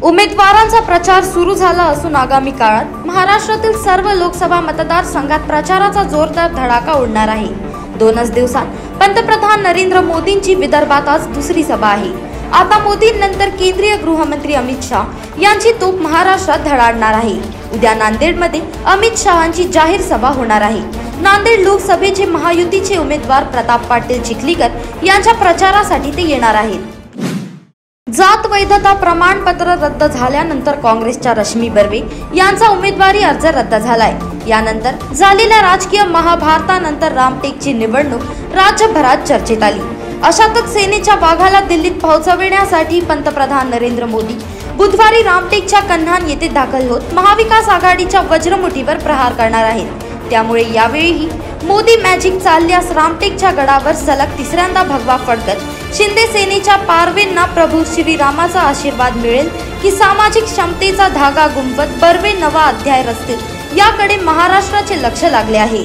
उमेदवारांचा प्रचार सुरू झाला असून आगामी काळात महाराष्ट्रातील सर्व लोकसभा मतदारसंघात प्रचाराचा जोरदार धडाका उडणार आहे। 2च दिवसात पंतप्रधान नरेंद्र मोदींची विदर्भात आज दुसरी सभा आहे। आता मोदींनंतर केंद्रीय गृहमंत्री अमित शाह यांची तोफ महाराष्ट्रात धडाडणार आहे। उद्या नांदेडमध्ये अमित शहांची जाहीर सभा होणार आहे। नांदेड लोकसभेचे महायुतीचे उमेदवार प्रताप पाटील चिखलीकर यांच्या प्रचारासाठी ते येणार आहेत। जात वैधता प्रमाणपत्र रद्द झाल्यानंतर काँग्रेसच्या रश्मी बर्वे यांचा उमेदवारी अर्ज रद्द झालाय। यानंतर झालेल्या राजकीय महाभारतानंतर रामटेकची निवडणूक राज्यभरात चर्चेत आली। अशातच सेनेच्या वाघाला दिल्लीत पोहोचविण्यासाठी पंतप्रधान नरेंद्र मोदी बुधवारी रामटेकच्या कन्हान येथे दाखल होत महाविकास आघाडीच्या वज्रमुठीवर प्रहार करणार आहेत। त्यामुळे यावेळीही मोदी मॅजिक चालल्यास रामटेकच्या गडावर सलग तिसऱ्यांदा भगवा फडकत शिंदे सेनेच्या पारवेंना प्रभू श्रीरामाचा आशीर्वाद मिळेल की सामाजिक क्षमतेचा धागा गुंफत बर्वे नवा अध्याय रचतील याकडे महाराष्ट्राचे लक्ष लागले आहे।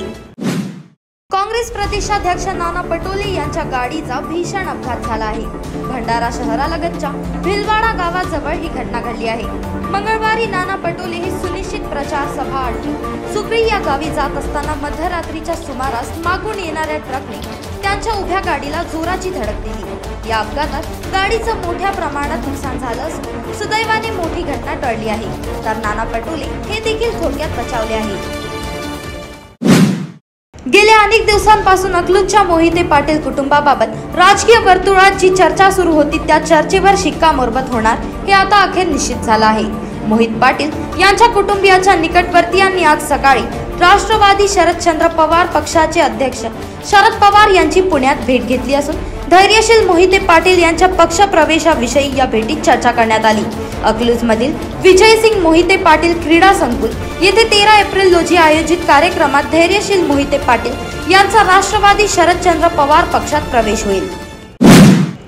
काँग्रेस प्रदेशाध्यक्ष नाना पटोले यांच्या गाडीचा भीषण अपघात झाला आहे। भंडारा शहरालगतच्या भिलवाडा गावाजवळ ही घटना घडली आहे। मंगळवारी नाना पटोले हे सुनिश्चित प्रचार सभा आटोपून सुकळी या गावी जात असताना मध्यरात्रीच्या सुमारास मागून येणाऱ्या ट्रकने त्यांच्या उभ्या गाडीला जोराची धडक दिली। या अपघातात गाडीचं मोठ्या प्रमाणात नुकसान झालं असून सुदैवाने मोठी घटना टळली आहे। तर नाना पटोले हे देखील थोडक्यात बचावले आहेत। गेल्या अनेक दिवसांपासून अकलूजच्या मोहिते पाटील कुटुंबाबाबत राजकीय वर्तुळात जी चर्चा सुरू होती त्या चर्चेवर शिक्कामोर्तब होणार हे आता अखेर निश्चित झालं आहे। मोहित पाटील यांच्या कुटुंबियाच्या निकटवर्तीयांनी आज सकाळी राष्ट्रवादी शरदचंद्र पवार पक्षाचे अध्यक्ष शरद पवार यांची पुण्यात भेट घेतली असून धैर्यशील मोहिते पाटील यांच्या पक्ष प्रवेशाविषयी या भेटीत चर्चा करण्यात आली। अकलूजमधील विजयसिंग मोहिते पाटील क्रीडा संकुल येथे 13 एप्रिल रोजी आयोजित कार्यक्रमात धैर्यशील मोहिते पाटील यांचा राष्ट्रवादी शरदचंद्र पवार पक्षात प्रवेश होईल।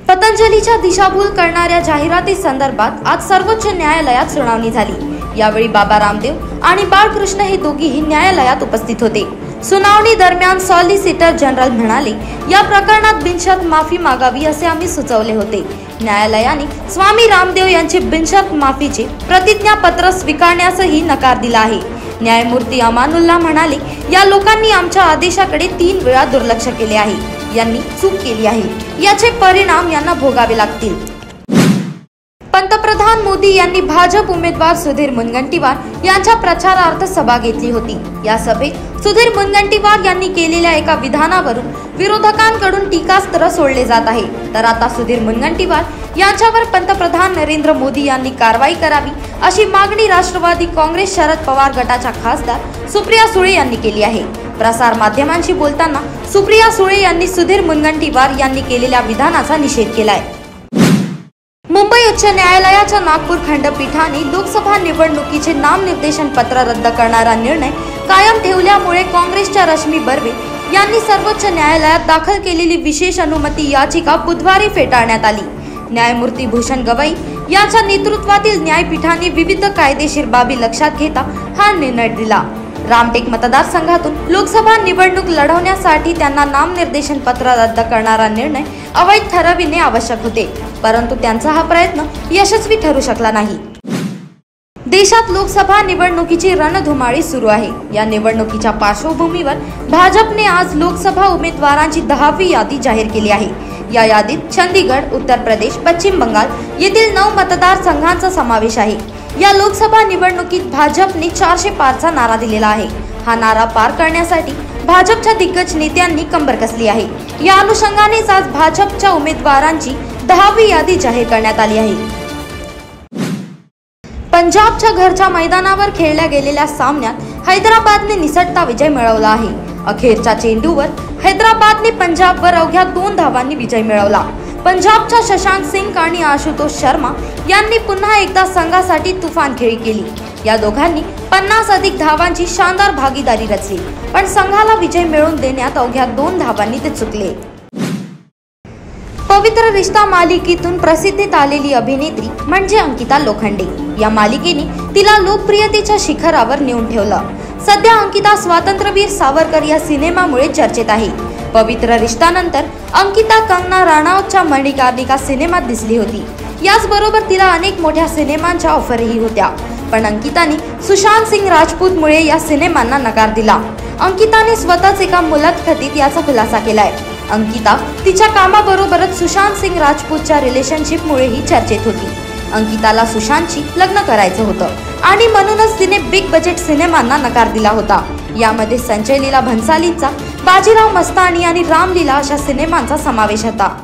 पतंजलीच्या दिशाभूल करणाऱ्या जाहिराती संदर्भात आज सर्वोच्च न्यायालयात सुनावणी झाली। यावेळी बाबा रामदेव आणि बाळकृष्ण हे दोघेही न्यायालयात उपस्थित होते। सुनावणी दरम्यान सॉलिसिटर जनरल म्हणाले, या प्रकरणात बिनशर्त माफी मागावी असे आम्ही सुचवले होते। न्यायालयाने स्वामी रामदेव यांचे बिनशर्त माफीचे प्रतिज्ञापत्र स्वीकारण्यासही नकार दिला आहे। न्यायमूर्ती अमानुल्लाह म्हणाले, या लोकांनी आमच्या आदेशाकडे 3 वेळा दुर्लक्ष केले आहे। यांनी चूक केली आहे, याचे परिणाम यांना भोगावे लागतील। पंतप्रधान मोदी यांनी भाजप उमेदवार सुधीर मुनगंटीवार यांच्या प्रचारार्थ सभा घेतली होती। या सभेत सुधीर मुनगंटीवार यांनी केलेल्या एका विधानावरून विरोधकांकडून टीकास्त्र सोडले जात आहे। तर आता सुधीर मुनगंटीवार यांच्यावर पंतप्रधान नरेंद्र मोदी यांनी कारवाई करावी अशी मागणी राष्ट्रवादी काँग्रेस शरद पवार गटाच्या खासदार सुप्रिया सुळे यांनी केली आहे। प्रसार माध्यमांशी बोलताना सुप्रिया सुळे यांनी सुधीर मुनगंटीवार यांनी केलेल्या विधानाचा निषेध केलाय। मुंबई उच्च न्यायालयाच्या नागपूर खंडपीठाने लोकसभा निवडणुकीचे नामनिर्देशन पत्र रद्द करणारा निर्णय कायम ठेवल्यामुळे काँग्रेसच्या रश्मी बर्वे यांनी सर्वोच्च न्यायालयात दाखल केलेली विशेष अनुमती याचिका बुधवारी फेटाळण्यात आली। न्यायमूर्ती भूषण गवई यांच्या नेतृत्वातील न्यायपीठाने विविध कायदेशीर बाबी लक्षात घेता हा निर्णय दिला। रामटेक मतदारसंघातून लोकसभा निवडणूक लढवण्यासाठी त्यांना नामनिर्देशन पत्र रद्द करणारा निर्णय अवैध ठरविणे आवश्यक होते, परंतु त्यांचा हा प्रयत्न यशस्वी ठरू शकला नाही। देशात लोकसभा निवडणुकीची रणधुमाळी सुरू आहे। या निवडणुकीच्या पार्श्वभूमीवर भाजपने आज लोकसभा उमेदवारांची 10वी यादी जाहीर केली आहे। या यादीत चंदीगड, उत्तर प्रदेश, पश्चिम बंगाल येथील 9 मतदारसंघांचा समावेश आहे। या लोकसभा निवडणुकीत भाजपने 400 पारचा नारा दिलेला आहे। हा नारा पार करण्यासाठी भाजपच्या दिग्गज नेत्यांनी कंबर कसली आहे। या अनुषंगानेच आज भाजपच्या उमेदवारांची 10वी यादी जाहीर करण्यात आली आहे। पंजाबच्या घरच्या मैदानावर खेळल्या गेलेल्या सामन्यात हैदराबादने निसटता विजय मिळवला आहे। अखेरच्या चेंडूवर हैदराबादने पंजाबवर अवघ्या 2 धावांनी विजय मिळवला। पंजाबच्या शशांक सिंग आणि आशुतोष शर्मा यांनी पुन्हा एकदा संघासाठी तुफान खेळी केली। या दोघांनी 50 अधिक धावांची शानदार भागीदारी रचली, पण संघाला विजय मिळवून देण्यात अवघ्या 2 धावांनी ते चुकले। पवित्र रिश्ता मालिकेतून प्रसिद्धीत आलेली अभिनेत्री म्हणजे अंकिता लोखंडे। या मालिकेने तिला लोकप्रियतेच्या शिखरावर नेऊन ठेवलं। सध्या अंकिता स्वातंत्र्यवीर सावरकर या सिनेमामुळे चर्चेत आहे। पवित्र रिश्तानंतर अंकिता कंगना राणावतच्या मणिकर्णिका सिनेमात दिसली होती। याचबरोबर तिला अनेक मोठ्या सिनेमांच्या ऑफरही होत्या, पण अंकिताने सुशांत सिंग राजपूतमुळे या सिनेमांना नकार दिला। अंकिताने स्वतःच एका मुलाखतीत याचा खुलासा केलाय। अंकिता तिच्या कामाबरोबरच सुशांत सिंग राजपूतच्या रिलेशनशिपमुळेही चर्चेत होती। अंकिताला सुशांतशी लग्न करायचं होतं आणि म्हणूनच तिने बिग बजेट सिनेमांना नकार दिला होता। यामध्ये संजय लीला भंसालींचा बाजीराव मस्तानी आणि रामलीला अशा सिनेमांचा समावेश होता।